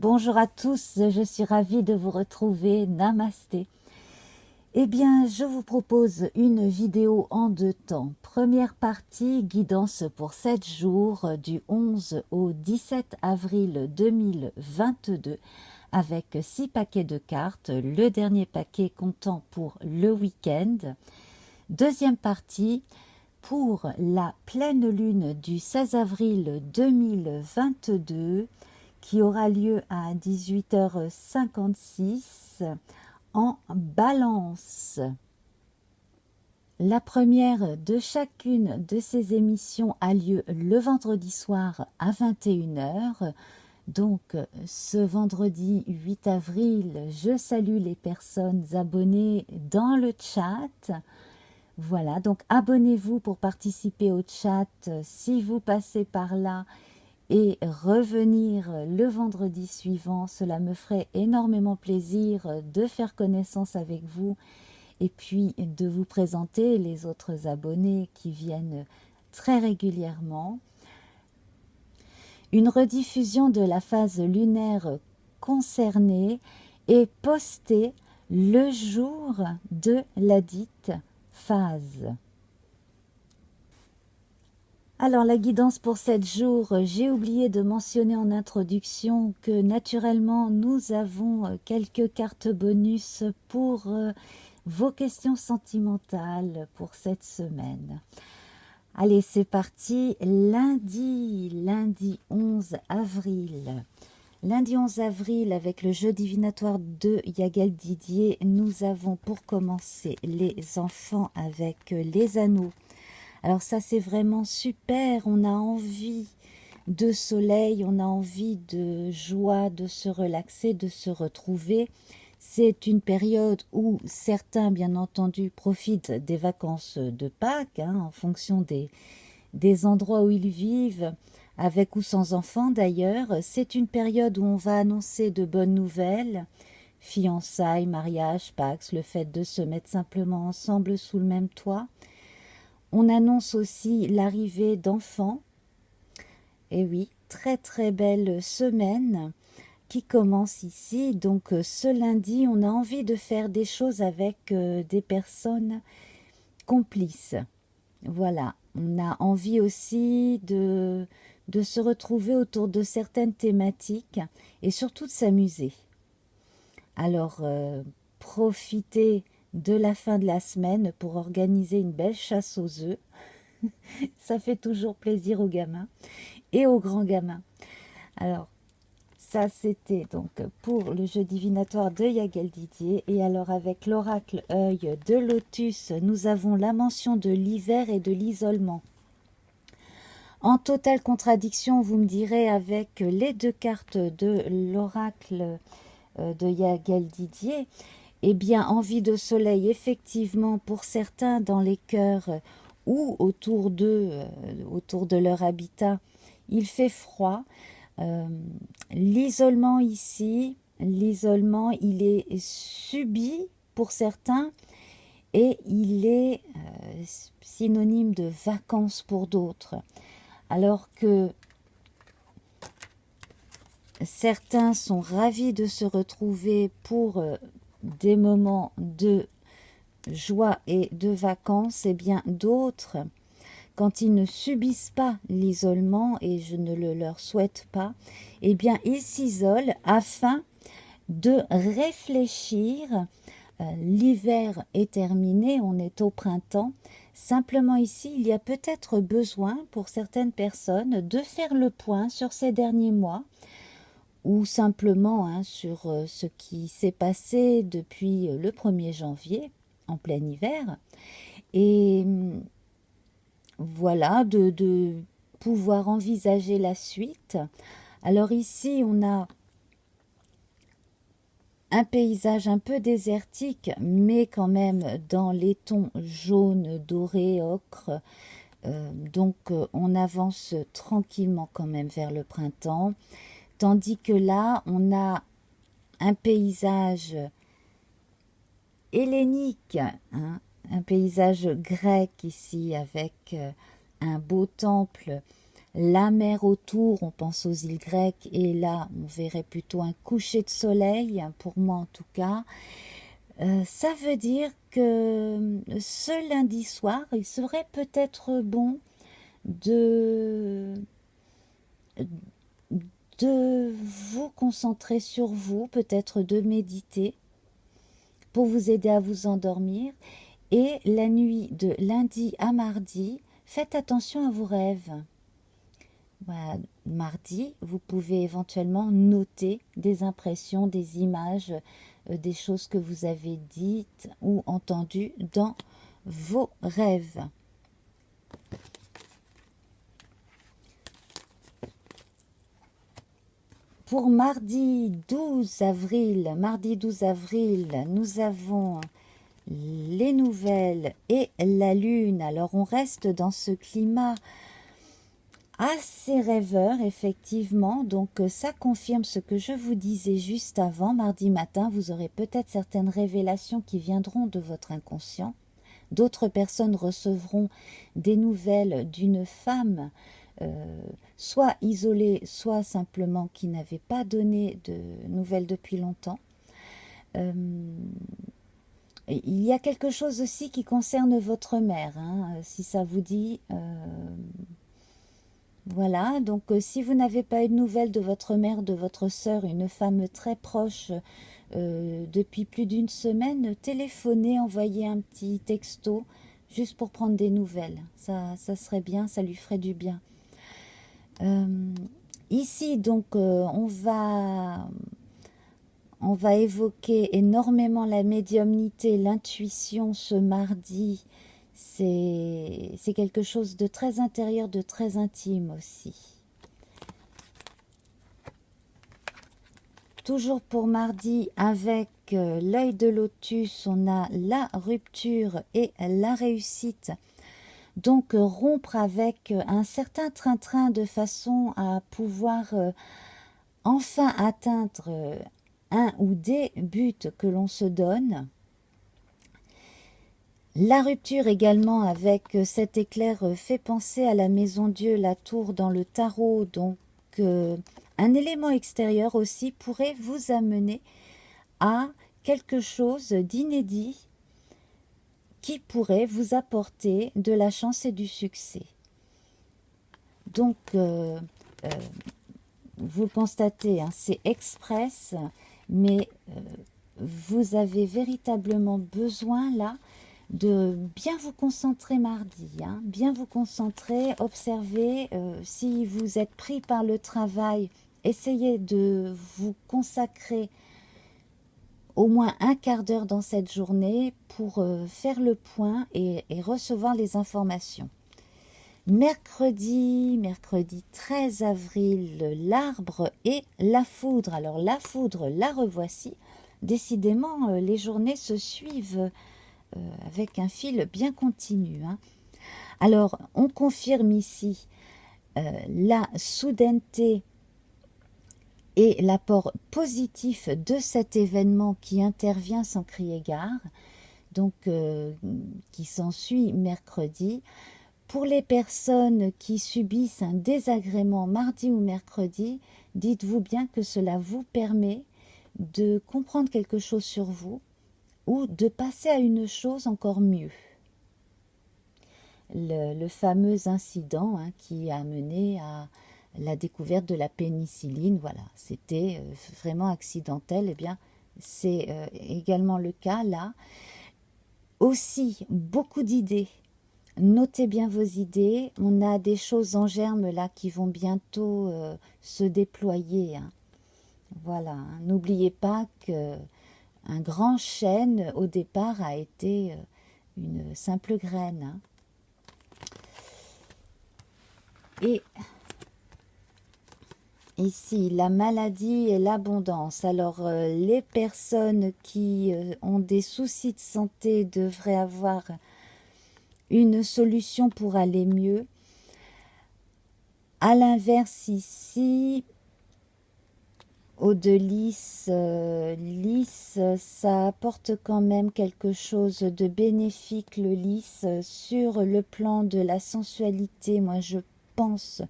Bonjour à tous, je suis ravie de vous retrouver. Namasté. Eh bien, je vous propose une vidéo en deux temps. Première partie, guidance pour 7 jours du 11 au 17 avril 2022 avec 6 paquets de cartes, le dernier paquet comptant pour le week-end. Deuxième partie, pour la pleine lune du 16 avril 2022 qui aura lieu à 18h56 en Balance. La première de chacune de ces émissions a lieu le vendredi soir à 21h. Donc ce vendredi 8 avril, je salue les personnes abonnées dans le chat. Voilà, donc abonnez-vous pour participer au chat si vous passez par là et revenir le vendredi suivant. Cela me ferait énormément plaisir de faire connaissance avec vous et puis de vous présenter les autres abonnés qui viennent très régulièrement. Une rediffusion de la phase lunaire concernée est postée le jour de la dite phase. Alors la guidance pour 7 jours, j'ai oublié de mentionner en introduction que naturellement nous avons quelques cartes bonus pour vos questions sentimentales pour cette semaine. Allez, c'est parti, lundi 11 avril. Lundi 11 avril, avec le jeu divinatoire de Yagal Didier, nous avons pour commencer les enfants avec les anneaux. Alors ça, c'est vraiment super, on a envie de soleil, on a envie de joie, de se relaxer, de se retrouver. C'est une période où certains, bien entendu, profitent des vacances de Pâques, en fonction des endroits où ils vivent, avec ou sans enfants d'ailleurs. C'est une période où on va annoncer de bonnes nouvelles, fiançailles, mariage, Pâques, le fait de se mettre simplement ensemble sous le même toit. On annonce aussi l'arrivée d'enfants. Et oui, très très belle semaine qui commence ici. Donc ce lundi, on a envie de faire des choses avec des personnes complices. Voilà, on a envie aussi de se retrouver autour de certaines thématiques et surtout de s'amuser. Alors, profitez de la fin de la semaine pour organiser une belle chasse aux œufs. Ça fait toujours plaisir aux gamins et aux grands gamins. Alors, ça c'était donc pour le jeu divinatoire de Yagal Didier. Et alors avec l'oracle œil de Lotus, nous avons la mention de l'hiver et de l'isolement. En totale contradiction, vous me direz, avec les deux cartes de l'oracle de Yagal Didier. Eh bien, envie de soleil, effectivement, pour certains dans les cœurs ou autour d'eux, autour de leur habitat, il fait froid. L'isolement ici, l'isolement, il est subi pour certains et il est synonyme de vacances pour d'autres. Alors que certains sont ravis de se retrouver pour des moments de joie et de vacances, et bien d'autres, quand ils ne subissent pas l'isolement, et je ne le leur souhaite pas, eh bien ils s'isolent afin de réfléchir. L'hiver est terminé, on est au printemps. Simplement ici, il y a peut-être besoin pour certaines personnes de faire le point sur ces derniers mois, ou simplement sur ce qui s'est passé depuis le 1er janvier, en plein hiver, et voilà, de pouvoir envisager la suite. Alors ici, on a un paysage un peu désertique, mais quand même dans les tons jaune, doré, ocre. Donc on avance tranquillement quand même vers le printemps. Tandis que là, on a un paysage hellénique, un paysage grec ici avec un beau temple, la mer autour, on pense aux îles grecques, et là, on verrait plutôt un coucher de soleil, pour moi en tout cas. Ça veut dire que ce lundi soir, il serait peut-être bon de, de vous concentrer sur vous, peut-être de méditer pour vous aider à vous endormir. Et la nuit de lundi à mardi, faites attention à vos rêves. Voilà, mardi, vous pouvez éventuellement noter des impressions, des images, des choses que vous avez dites ou entendues dans vos rêves. Pour mardi 12 avril, nous avons les nouvelles et la lune. Alors on reste dans ce climat assez rêveur, effectivement. Donc ça confirme ce que je vous disais juste avant. Mardi matin, vous aurez peut-être certaines révélations qui viendront de votre inconscient. D'autres personnes recevront des nouvelles d'une femme, soit isolée, soit simplement qui n'avait pas donné de nouvelles depuis longtemps. Il y a quelque chose aussi qui concerne votre mère, hein, si ça vous dit. Voilà, donc si vous n'avez pas eu de nouvelles de votre mère, de votre sœur, une femme très proche, depuis plus d'une semaine, téléphonez, envoyez un petit texto, juste pour prendre des nouvelles. Ça serait bien, ça lui ferait du bien. Ici, donc, on va évoquer énormément la médiumnité, l'intuition ce mardi. C'est quelque chose de très intérieur, de très intime aussi. Toujours pour mardi, avec l'œil de lotus, on a la rupture et la réussite. Donc rompre avec un certain train-train de façon à pouvoir enfin atteindre un ou des buts que l'on se donne. La rupture également avec cet éclair fait penser à la maison Dieu, la tour dans le tarot. Donc un élément extérieur aussi pourrait vous amener à quelque chose d'inédit qui pourrait vous apporter de la chance et du succès. Donc, vous le constatez, hein, c'est express, mais vous avez véritablement besoin là de bien vous concentrer mardi, hein, bien vous concentrer, observer. Si vous êtes pris par le travail, essayez de vous consacrer au moins un quart d'heure dans cette journée pour faire le point et recevoir les informations. Mercredi 13 avril, l'arbre et la foudre. Alors la foudre, la revoici. Décidément, les journées se suivent avec un fil bien continu, hein. Alors, on confirme ici la soudaineté et l'apport positif de cet événement qui intervient sans crier gare, donc qui s'ensuit mercredi. Pour les personnes qui subissent un désagrément mardi ou mercredi, dites-vous bien que cela vous permet de comprendre quelque chose sur vous ou de passer à une chose encore mieux. Le fameux incident, hein, qui a mené à la découverte de la pénicilline, voilà, c'était vraiment accidentel. Eh bien, c'est également le cas là. Aussi, beaucoup d'idées. Notez bien vos idées. On a des choses en germe là qui vont bientôt se déployer, hein. Voilà, hein. N'oubliez pas que un grand chêne au départ a été une simple graine, hein. Et ici, la maladie et l'abondance. Alors, les personnes qui ont des soucis de santé devraient avoir une solution pour aller mieux. À l'inverse, ici, au de lys, lys, ça apporte quand même quelque chose de bénéfique, le lys, sur le plan de la sensualité. Moi, je pense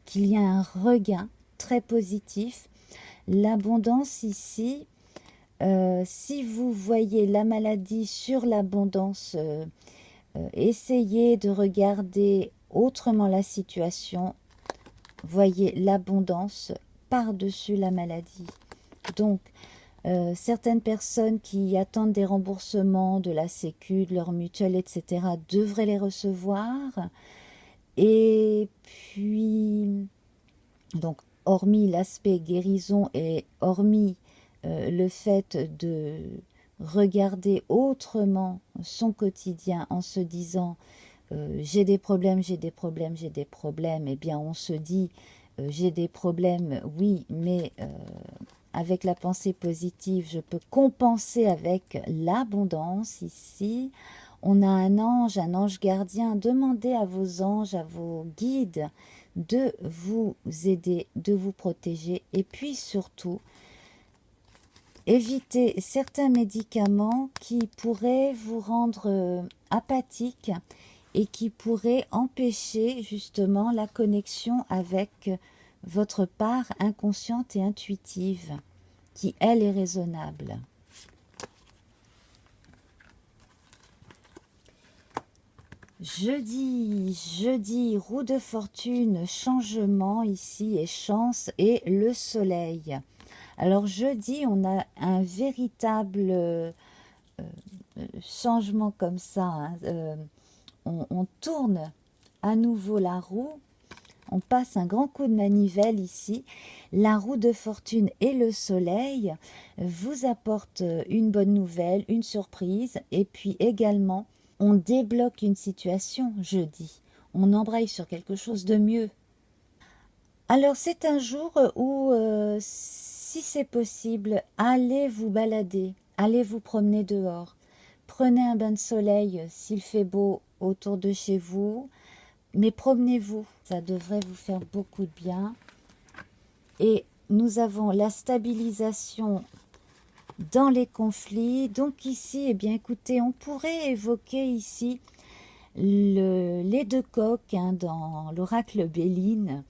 qu'il y a un regain très positif. L'abondance ici, si vous voyez la maladie sur l'abondance, essayez de regarder autrement la situation. Voyez l'abondance par-dessus la maladie. Donc, certaines personnes qui attendent des remboursements de la Sécu, de leur mutuelle, etc., devraient les recevoir. Et puis, donc, hormis l'aspect guérison et hormis le fait de regarder autrement son quotidien en se disant j'ai des problèmes, j'ai des problèmes, j'ai des problèmes, eh bien on se dit j'ai des problèmes, oui, mais avec la pensée positive, je peux compenser avec l'abondance ici. On a un ange gardien. Demandez à vos anges, à vos guides de vous aider, de vous protéger. Et puis surtout, évitez certains médicaments qui pourraient vous rendre apathique et qui pourraient empêcher justement la connexion avec votre part inconsciente et intuitive, qui, elle, est raisonnable. Jeudi, roue de fortune, changement ici et chance et le soleil. Alors jeudi, on a un véritable changement comme ça. Hein. On tourne à nouveau la roue. On passe un grand coup de manivelle ici. La roue de fortune et le soleil vous apportent une bonne nouvelle, une surprise. Et puis également, on débloque une situation jeudi. On embraye sur quelque chose de mieux. Alors c'est un jour où, si c'est possible, allez vous balader, allez vous promener dehors. Prenez un bain de soleil s'il fait beau autour de chez vous. Mais promenez-vous, ça devrait vous faire beaucoup de bien. Et nous avons la stabilisation dans les conflits. Donc ici, eh bien écoutez, on pourrait évoquer ici les deux coqs hein, dans l'oracle Béline.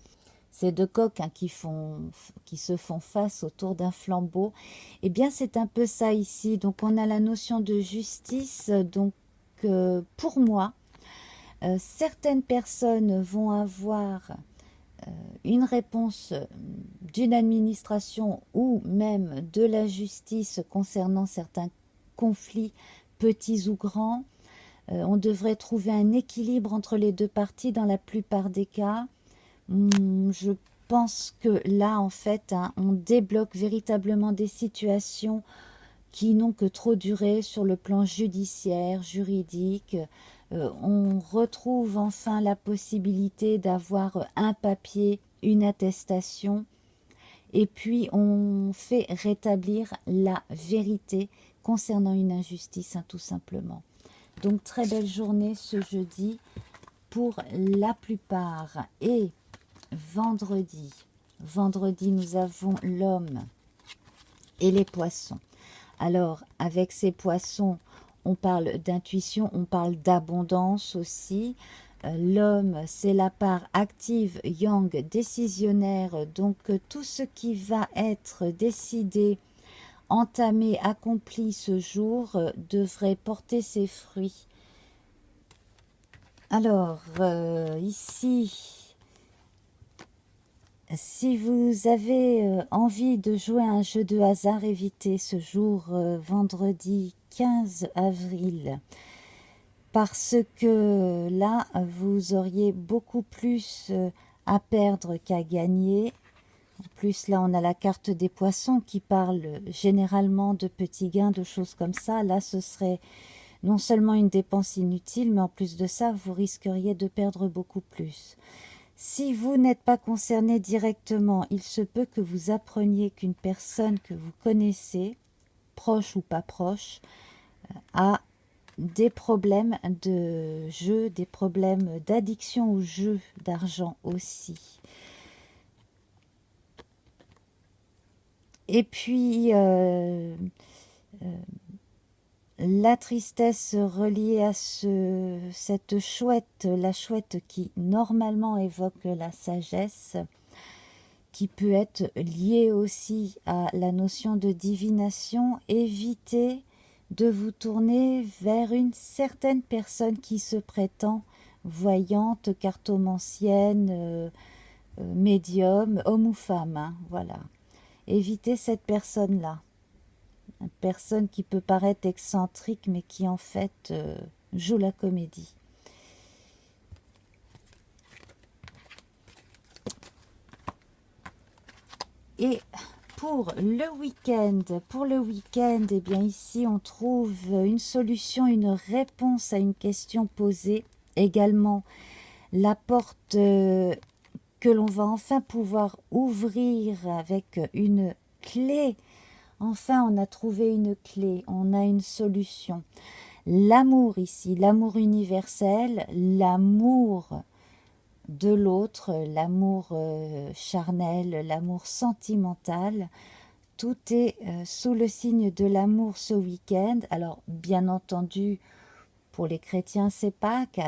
Ces deux coqs hein, qui se font face autour d'un flambeau. Eh bien c'est un peu ça ici. Donc on a la notion de justice. Donc pour moi, certaines personnes vont avoir une réponse d'une administration ou même de la justice concernant certains conflits, petits ou grands. On devrait trouver un équilibre entre les deux parties dans la plupart des cas. Je pense que là, en fait, hein, on débloque véritablement des situations qui n'ont que trop duré sur le plan judiciaire, juridique. On retrouve enfin la possibilité d'avoir un papier, une attestation, et puis on fait rétablir la vérité concernant une injustice, hein, tout simplement. Donc très belle journée ce jeudi pour la plupart. Et vendredi, nous avons l'homme et les poissons. Alors, avec ces poissons, on parle d'intuition, on parle d'abondance aussi. L'homme, c'est la part active, yang, décisionnaire. Donc, tout ce qui va être décidé, entamé, accompli ce jour devrait porter ses fruits. Alors, ici... Si vous avez envie de jouer à un jeu de hasard, évitez ce jour, vendredi 15 avril, parce que là, vous auriez beaucoup plus à perdre qu'à gagner. En plus, là, on a la carte des poissons qui parle généralement de petits gains, de choses comme ça. Là, ce serait non seulement une dépense inutile, mais en plus de ça, vous risqueriez de perdre beaucoup plus. Si vous n'êtes pas concerné directement, il se peut que vous appreniez qu'une personne que vous connaissez, proche ou pas proche, a des problèmes de jeu, des problèmes d'addiction au jeu d'argent aussi. Et puis, la tristesse reliée à cette chouette, la chouette qui normalement évoque la sagesse, qui peut être liée aussi à la notion de divination. Évitez de vous tourner vers une certaine personne qui se prétend voyante, cartomancienne, médium, homme ou femme, hein, voilà. Évitez cette personne-là. Une personne qui peut paraître excentrique, mais qui en fait joue la comédie. Et pour le week-end, eh bien ici on trouve une solution, une réponse à une question posée. Également la porte que l'on va enfin pouvoir ouvrir avec une clé. Enfin, on a trouvé une clé, on a une solution. L'amour ici, l'amour universel, l'amour de l'autre, l'amour charnel, l'amour sentimental, tout est sous le signe de l'amour ce week-end. Alors, bien entendu, pour les chrétiens, c'est Pâques,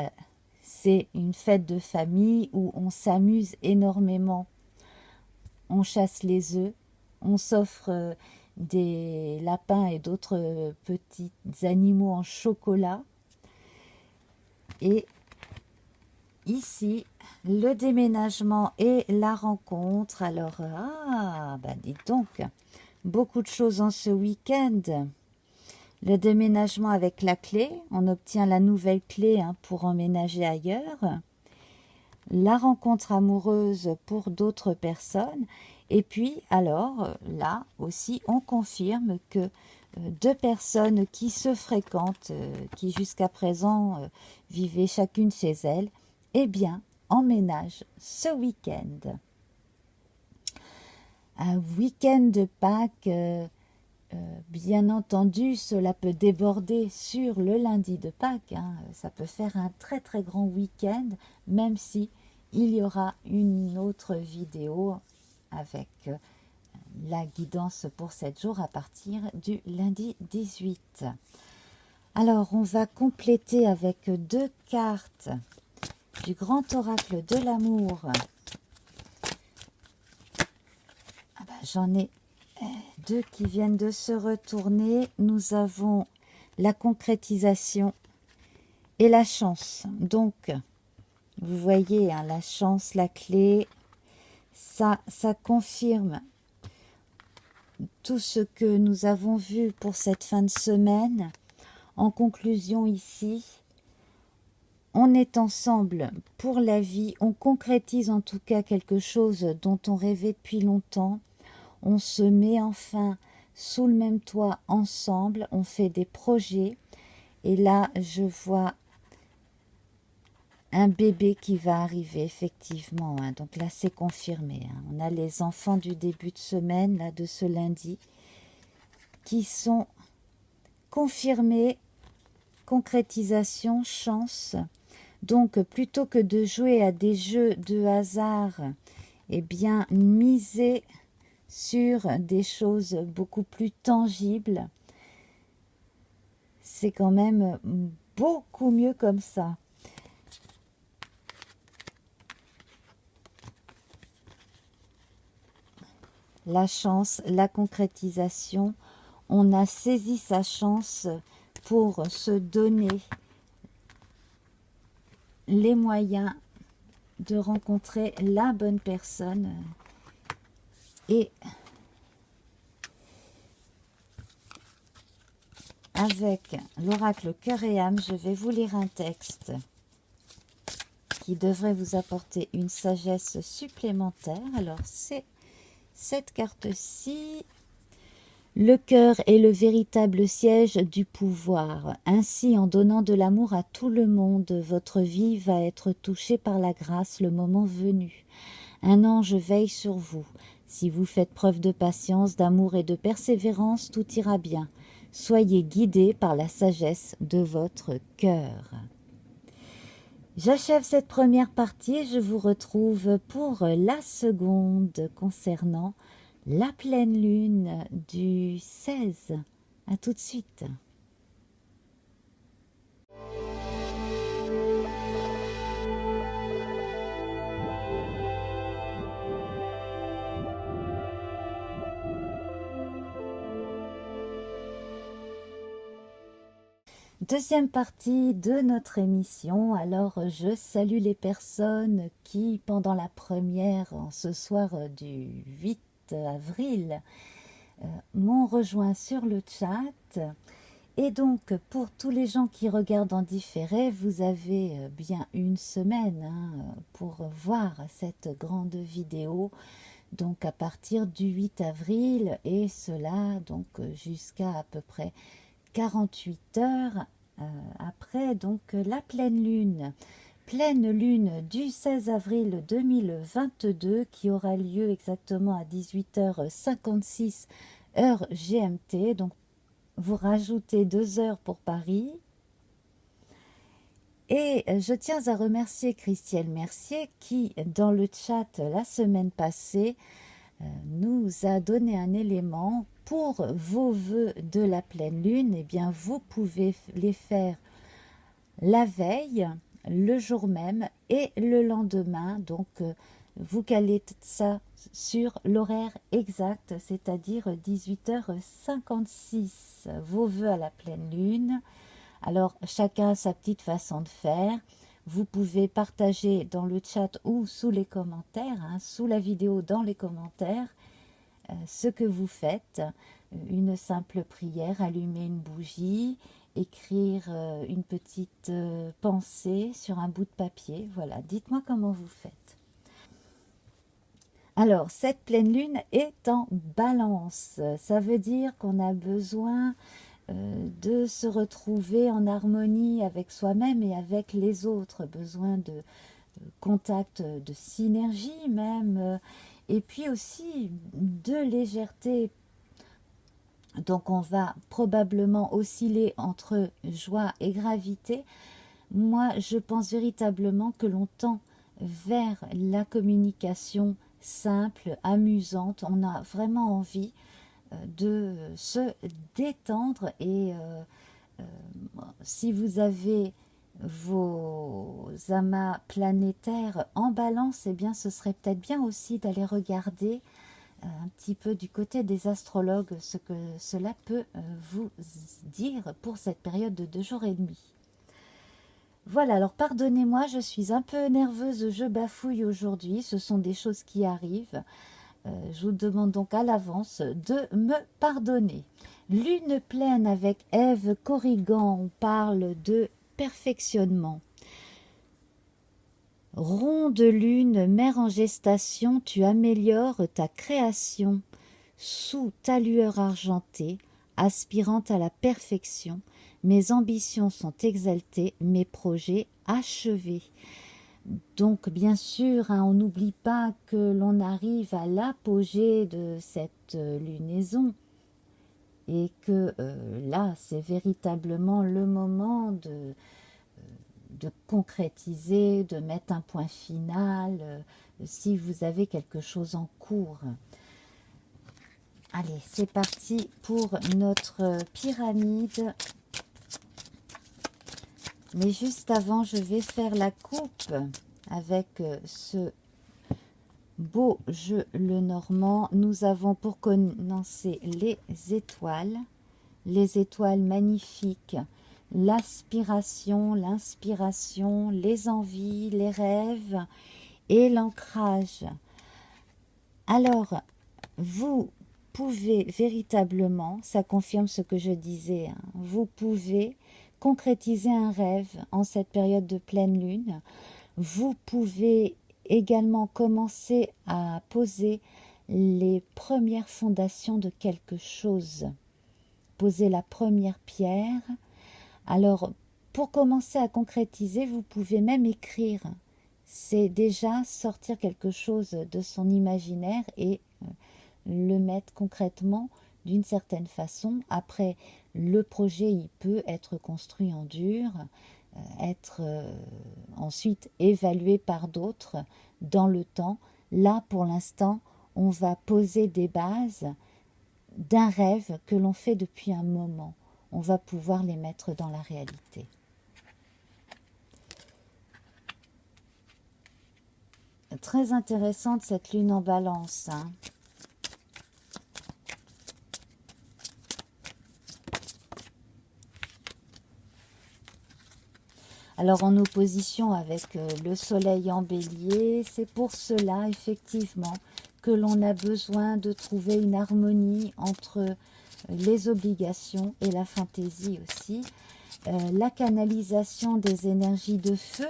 c'est une fête de famille où on s'amuse énormément. On chasse les œufs, on s'offre des lapins et d'autres petits animaux en chocolat. Et ici, le déménagement et la rencontre. Alors, dites donc, beaucoup de choses en ce week-end. Le déménagement avec la clé, on obtient la nouvelle clé pour emménager ailleurs. La rencontre amoureuse pour d'autres personnes. Et puis, alors, là aussi, on confirme que deux personnes qui se fréquentent, qui jusqu'à présent vivaient chacune chez elles, eh bien, emménagent ce week-end. Un week-end de Pâques, bien entendu, cela peut déborder sur le lundi de Pâques. Ça peut faire un très très grand week-end, même si il y aura une autre vidéo avec la guidance pour 7 jours à partir du lundi 18. Alors, on va compléter avec 2 cartes du grand oracle de l'amour. J'en ai 2 qui viennent de se retourner. Nous avons la concrétisation et la chance. Donc, vous voyez, la chance, la clé, ça confirme tout ce que nous avons vu pour cette fin de semaine. En conclusion ici, on est ensemble pour la vie, on concrétise en tout cas quelque chose dont on rêvait depuis longtemps. On se met enfin sous le même toit ensemble, on fait des projets. Et là, je vois un bébé qui va arriver, effectivement. Donc là, c'est confirmé. On a les enfants du début de semaine, là, de ce lundi, qui sont confirmés. Concrétisation, chance. Donc, plutôt que de jouer à des jeux de hasard, eh bien, misez sur des choses beaucoup plus tangibles. C'est quand même beaucoup mieux comme ça. La chance, la concrétisation, on a saisi sa chance pour se donner les moyens de rencontrer la bonne personne. Et avec l'oracle Cœur et âme, je vais vous lire un texte qui devrait vous apporter une sagesse supplémentaire. Alors, c'est cette carte-ci. Le cœur est le véritable siège du pouvoir. Ainsi, en donnant de l'amour à tout le monde, votre vie va être touchée par la grâce le moment venu. Un ange veille sur vous. Si vous faites preuve de patience, d'amour et de persévérance, tout ira bien. Soyez guidés par la sagesse de votre cœur. J'achève cette première partie et je vous retrouve pour la seconde concernant la pleine lune du 16. À tout de suite. Deuxième partie de notre émission. Alors, je salue les personnes qui, pendant la première, en ce soir du 8 avril, m'ont rejoint sur le chat. Et donc, pour tous les gens qui regardent en différé, vous avez bien une semaine pour voir cette grande vidéo. Donc, à partir du 8 avril, et cela donc jusqu'à à peu près 48 heures après donc la pleine lune. Pleine lune du 16 avril 2022 qui aura lieu exactement à 18h56 heure GMT. Donc vous rajoutez 2 heures pour Paris. Et je tiens à remercier Christiane Mercier qui, dans le chat la semaine passée, nous a donné un élément pour vos vœux de la pleine lune. Eh bien, vous pouvez les faire la veille, le jour même et le lendemain. Donc, vous calez ça sur l'horaire exact, c'est-à-dire 18h56. Vos vœux à la pleine lune. Alors, chacun a sa petite façon de faire. Vous pouvez partager dans le chat ou sous les commentaires, sous la vidéo dans les commentaires, ce que vous faites. Une simple prière, allumer une bougie, écrire une petite pensée sur un bout de papier. Voilà, dites-moi comment vous faites. Alors, cette pleine lune est en balance. Ça veut dire qu'on a besoin de se retrouver en harmonie avec soi-même et avec les autres, besoin de contact, de synergie même, et puis aussi de légèreté. Donc on va probablement osciller entre joie et gravité. Moi, je pense véritablement que l'on tend vers la communication simple, amusante. On a vraiment envie de se détendre et si vous avez vos amas planétaires en balance, eh bien ce serait peut-être bien aussi d'aller regarder un petit peu du côté des astrologues ce que cela peut vous dire pour cette période de 2 jours et demi. Voilà, alors pardonnez-moi, je suis un peu nerveuse, je bafouille aujourd'hui, ce sont des choses qui arrivent. Je vous demande donc à l'avance de me pardonner. Lune pleine avec Ève Corrigan, on parle de perfectionnement. Ronde lune, mère en gestation, tu améliores ta création sous ta lueur argentée, aspirant à la perfection. Mes ambitions sont exaltées, mes projets achevés. Donc bien sûr, on n'oublie pas que l'on arrive à l'apogée de cette lunaison et que là, c'est véritablement le moment de concrétiser, de mettre un point final, si vous avez quelque chose en cours. Allez, c'est parti pour notre pyramide. Mais juste avant, je vais faire la coupe avec ce beau jeu le normand. Nous avons pour commencer les étoiles magnifiques, l'aspiration, l'inspiration, les envies, les rêves et l'ancrage. Alors, vous pouvez véritablement, ça confirme ce que je disais, vous pouvez concrétiser un rêve en cette période de pleine lune. Vous pouvez également commencer à poser les premières fondations de quelque chose, poser la première pierre. Alors, pour commencer à concrétiser, vous pouvez même écrire. C'est déjà sortir quelque chose de son imaginaire et le mettre concrètement d'une certaine façon. Après, le projet, il peut être construit en dur, être ensuite évalué par d'autres dans le temps. Là, pour l'instant, on va poser des bases d'un rêve que l'on fait depuis un moment. On va pouvoir les mettre dans la réalité. Très intéressante cette lune en balance. Alors en opposition avec le soleil en bélier, c'est pour cela effectivement que l'on a besoin de trouver une harmonie entre les obligations et la fantaisie aussi. La canalisation des énergies de feu.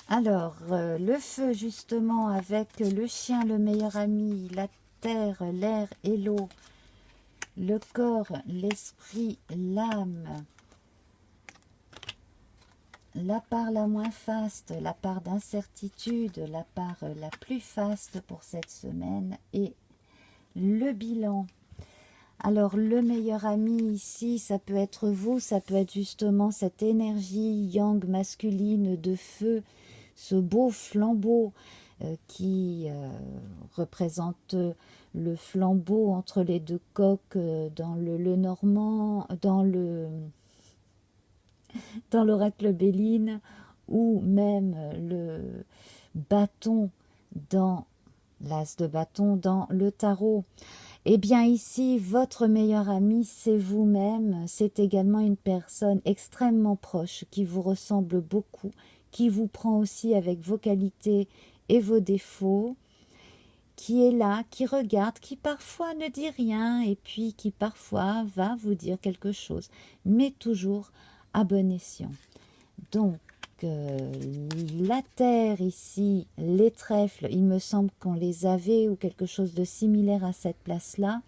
Alors, le feu justement avec le chien, le meilleur ami, la terre, l'air et l'eau, le corps, l'esprit, l'âme, la part la moins faste, la part d'incertitude, la part la plus faste pour cette semaine et le bilan. Alors, le meilleur ami ici, ça peut être vous, ça peut être justement cette énergie yang masculine de feu, ce beau flambeau qui représente le flambeau entre les deux coques dans le normand, dans l'oracle Béline, ou même le bâton dans l'as de bâton dans le tarot. Eh bien ici, votre meilleur ami, c'est vous-même, c'est également une personne extrêmement proche, qui vous ressemble beaucoup, qui vous prend aussi avec vos qualités et vos défauts, qui est là, qui regarde, qui parfois ne dit rien, et puis qui parfois va vous dire quelque chose, mais toujours à bon escient. Donc, la terre ici, les trèfles, il me semble qu'on les avait ou quelque chose de similaire à cette place-là.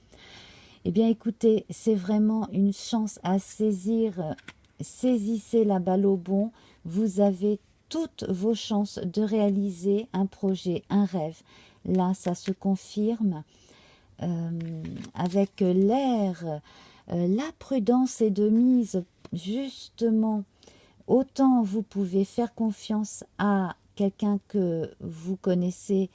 Eh bien, écoutez, c'est vraiment une chance à saisir. Saisissez la balle au bond. Vous avez toutes vos chances de réaliser un projet, un rêve. Là, ça se confirme avec l'air. La prudence est de mise, justement. Autant vous pouvez faire confiance à quelqu'un que vous connaissez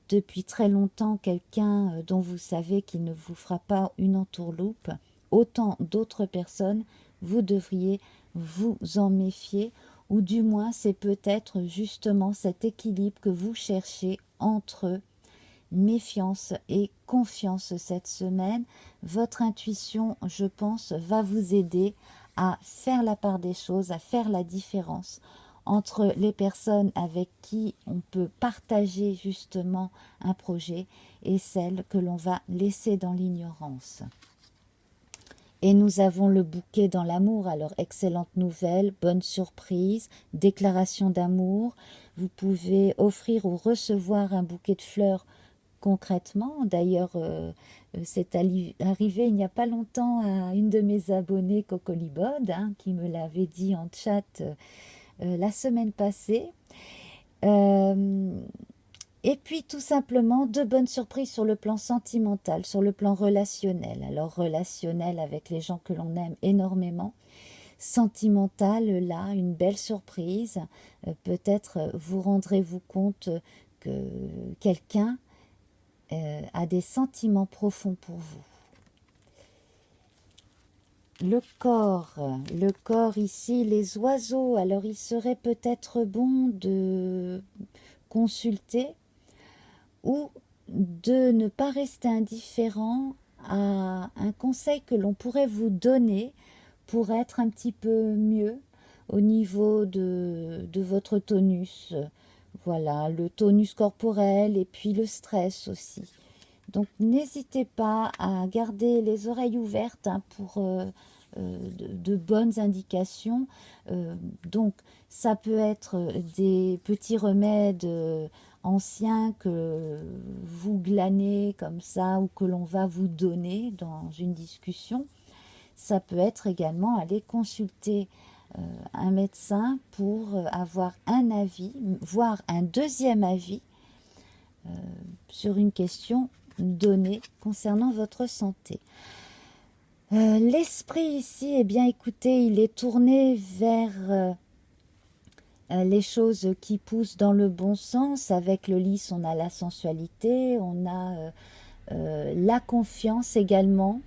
depuis très longtemps, quelqu'un dont vous savez qu'il ne vous fera pas une entourloupe, autant d'autres personnes, vous devriez vous en méfier, ou du moins c'est peut-être justement cet équilibre que vous cherchez entre méfiance et confiance cette semaine. Votre intuition, je pense, va vous aider à faire la part des choses, à faire la différence entre les personnes avec qui on peut partager justement un projet et celles que l'on va laisser dans l'ignorance. Et nous avons le bouquet dans l'amour, alors excellente nouvelle, bonne surprise, déclaration d'amour. Vous pouvez offrir ou recevoir un bouquet de fleurs concrètement. D'ailleurs, c'est arrivé il n'y a pas longtemps à une de mes abonnées, Cocolibode, qui me l'avait dit en chat la semaine passée. Et puis tout simplement, de bonnes surprises sur le plan sentimental, sur le plan relationnel. Alors relationnel avec les gens que l'on aime énormément. Sentimental, là, une belle surprise. Peut-être vous rendrez-vous compte que quelqu'un a des sentiments profonds pour vous. Le corps ici, les oiseaux, alors il serait peut-être bon de consulter ou de ne pas rester indifférent à un conseil que l'on pourrait vous donner pour être un petit peu mieux au niveau de votre tonus. Voilà, le tonus corporel et puis le stress aussi. Donc n'hésitez pas à garder les oreilles ouvertes pour de bonnes indications. Donc ça peut être des petits remèdes anciens que vous glanez comme ça ou que l'on va vous donner dans une discussion. Ça peut être également aller consulter un médecin pour avoir un avis, voire un deuxième avis sur une question donnée concernant votre santé. L'esprit ici, eh bien écoutez, il est tourné vers les choses qui poussent dans le bon sens. Avec le lys, on a la sensualité, on a la confiance également.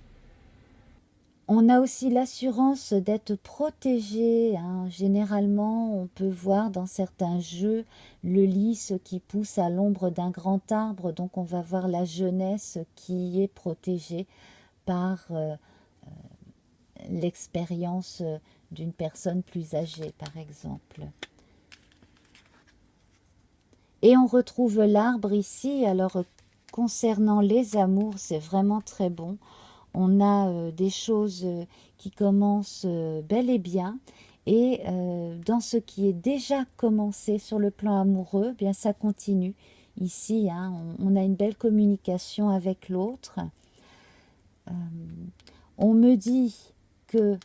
On a aussi l'assurance d'être protégé, hein. Généralement, on peut voir dans certains jeux le lys qui pousse à l'ombre d'un grand arbre. Donc, on va voir la jeunesse qui est protégée par l'expérience d'une personne plus âgée, par exemple. Et on retrouve l'arbre ici. Alors, concernant les amours, c'est vraiment très bon. On a des choses qui commencent bel et bien. Et dans ce qui est déjà commencé sur le plan amoureux, bien ça continue. Ici, hein, on a une belle communication avec l'autre. On me dit que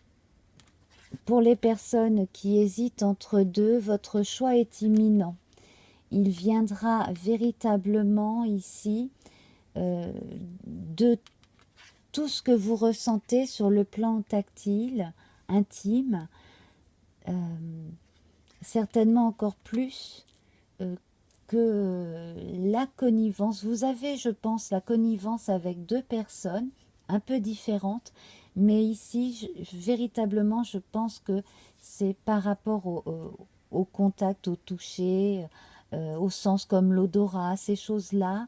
pour les personnes qui hésitent entre deux, votre choix est imminent. Il viendra véritablement ici de tout ce que vous ressentez sur le plan tactile, intime, certainement encore plus que la connivence. Vous avez, je pense, la connivence avec deux personnes un peu différentes, mais ici, véritablement, je pense que c'est par rapport au contact, au toucher, au sens comme l'odorat, ces choses-là,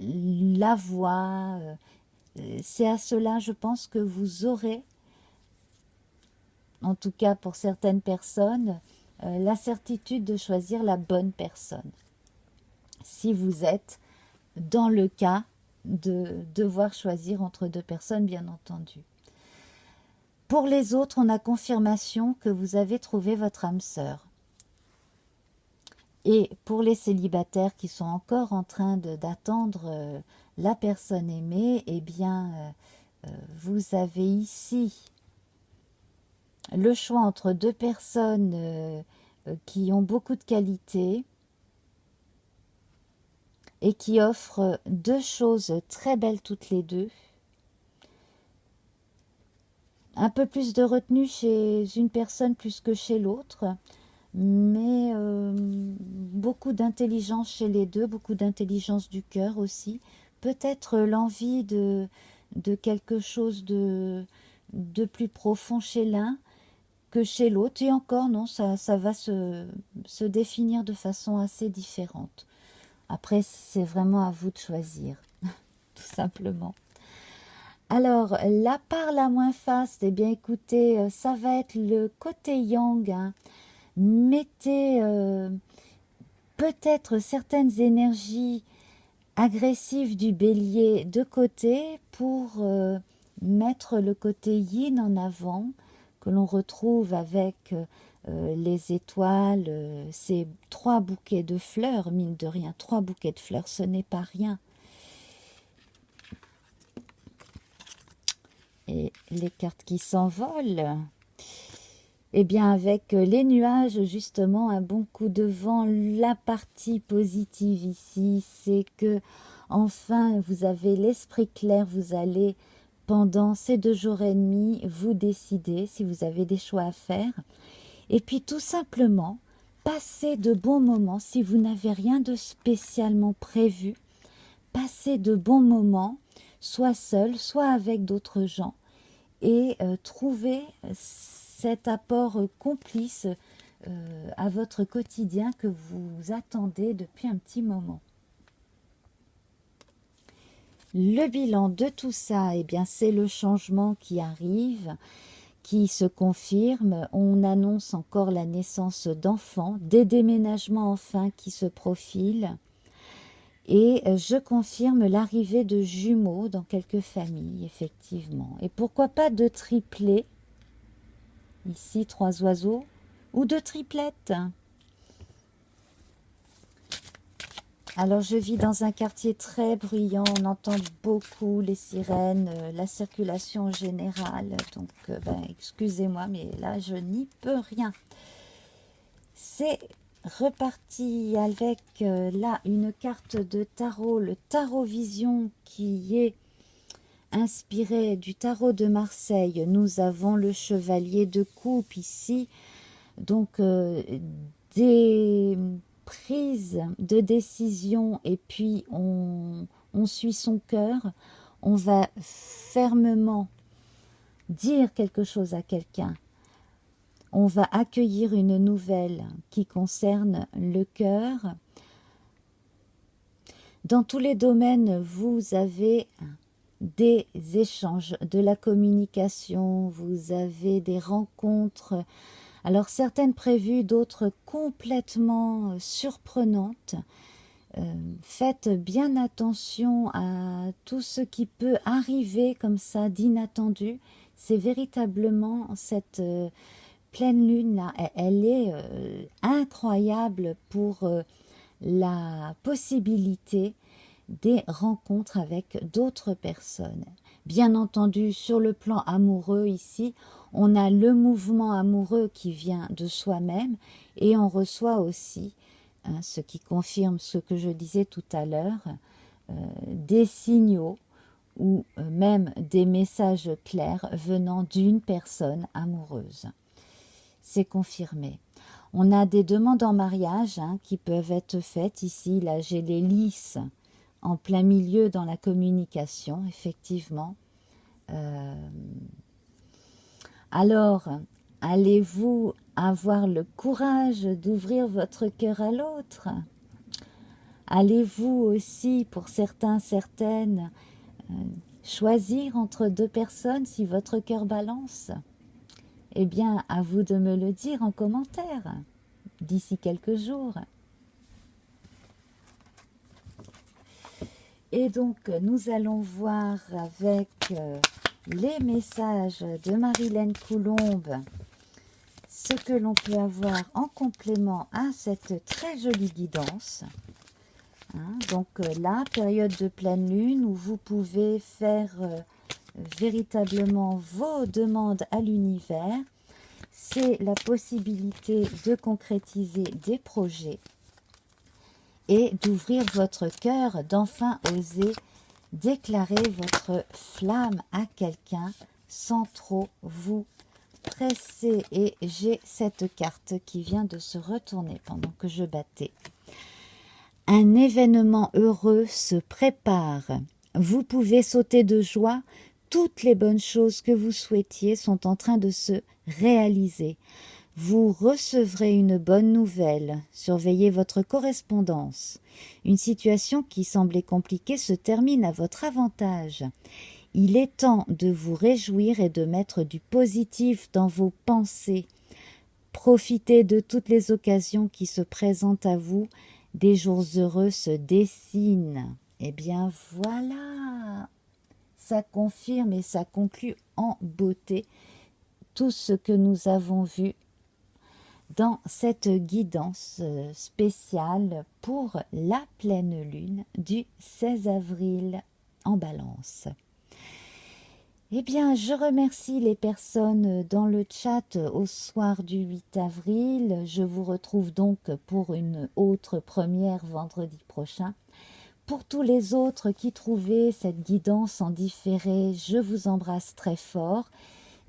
la voix. C'est à cela, je pense, que vous aurez, en tout cas pour certaines personnes, la certitude de choisir la bonne personne. Si vous êtes dans le cas de devoir choisir entre deux personnes, bien entendu. Pour les autres, on a confirmation que vous avez trouvé votre âme sœur. Et pour les célibataires qui sont encore en train d'attendre la personne aimée, eh bien, vous avez ici le choix entre deux personnes qui ont beaucoup de qualités et qui offrent deux choses très belles toutes les deux. Un peu plus de retenue chez une personne plus que chez l'autre, mais beaucoup d'intelligence chez les deux, beaucoup d'intelligence du cœur aussi. Peut-être l'envie de quelque chose de plus profond chez l'un que chez l'autre. Et encore, non, ça va se définir de façon assez différente. Après, c'est vraiment à vous de choisir, tout simplement. Alors, la part la moins faste, eh bien écoutez, ça va être le côté yang, hein. Mettez peut-être certaines énergies agressives du bélier de côté pour mettre le côté yin en avant, que l'on retrouve avec les étoiles, ces 3 bouquets de fleurs, mine de rien, 3 bouquets de fleurs, ce n'est pas rien. Et les cartes qui s'envolent, eh bien avec les nuages, justement, un bon coup de vent, la partie positive ici, c'est que enfin vous avez l'esprit clair, vous allez pendant ces 2 jours et demi vous décider si vous avez des choix à faire. Et puis tout simplement, passer de bons moments si vous n'avez rien de spécialement prévu. Passer de bons moments, soit seul, soit avec d'autres gens, et trouver cet apport complice à votre quotidien que vous attendez depuis un petit moment. Le bilan de tout ça, eh bien, c'est le changement qui arrive, qui se confirme. On annonce encore la naissance d'enfants, des déménagements enfin qui se profilent. Et je confirme l'arrivée de jumeaux dans quelques familles, effectivement. Et pourquoi pas de triplés, ici 3 oiseaux, ou de triplettes. Alors je vis dans un quartier très bruyant, on entend beaucoup les sirènes, la circulation générale. Donc excusez-moi, mais là je n'y peux rien. C'est reparti avec là une carte de tarot, le tarot vision qui est inspiré du tarot de Marseille. Nous avons le chevalier de coupe ici, donc des prises de décision, et puis on suit son cœur, on va fermement dire quelque chose à quelqu'un. On va accueillir une nouvelle qui concerne le cœur. Dans tous les domaines, vous avez des échanges, de la communication, vous avez des rencontres, alors certaines prévues, d'autres complètement surprenantes. Faites bien attention à tout ce qui peut arriver comme ça d'inattendu. C'est véritablement cette pleine lune là, elle est incroyable pour la possibilité des rencontres avec d'autres personnes. Bien entendu, sur le plan amoureux ici, on a le mouvement amoureux qui vient de soi-même et on reçoit aussi, ce qui confirme ce que je disais tout à l'heure, des signaux ou même des messages clairs venant d'une personne amoureuse. C'est confirmé. On a des demandes en mariage qui peuvent être faites ici. Là, j'ai les lys en plein milieu dans la communication, effectivement. Alors, allez-vous avoir le courage d'ouvrir votre cœur à l'autre? Allez-vous aussi, pour certains, certaines, choisir entre deux personnes si votre cœur balance? Eh bien, à vous de me le dire en commentaire d'ici quelques jours. Et donc, nous allons voir avec les messages de Marilène Coulombe ce que l'on peut avoir en complément à cette très jolie guidance. Donc là, période de pleine lune où vous pouvez faire véritablement vos demandes à l'univers. C'est la possibilité de concrétiser des projets et d'ouvrir votre cœur, d'enfin oser déclarer votre flamme à quelqu'un sans trop vous presser. Et j'ai cette carte qui vient de se retourner pendant que je battais. Un événement heureux se prépare. Vous pouvez sauter de joie. Toutes les bonnes choses que vous souhaitiez sont en train de se réaliser. Vous recevrez une bonne nouvelle. Surveillez votre correspondance. Une situation qui semblait compliquée se termine à votre avantage. Il est temps de vous réjouir et de mettre du positif dans vos pensées. Profitez de toutes les occasions qui se présentent à vous. Des jours heureux se dessinent. Eh bien voilà, ça confirme et ça conclut en beauté tout ce que nous avons vu dans cette guidance spéciale pour la pleine lune du 16 avril en Balance. Eh bien, je remercie les personnes dans le chat au soir du 8 avril. Je vous retrouve donc pour une autre première vendredi prochain. Pour tous les autres qui trouvaient cette guidance en différé, je vous embrasse très fort.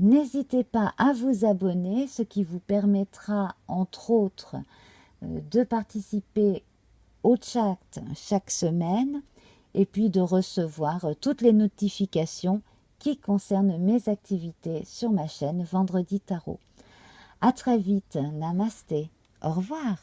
N'hésitez pas à vous abonner, ce qui vous permettra, entre autres, de participer au chat chaque semaine et puis de recevoir toutes les notifications qui concernent mes activités sur ma chaîne Vendredi Tarot. À très vite, namasté, au revoir.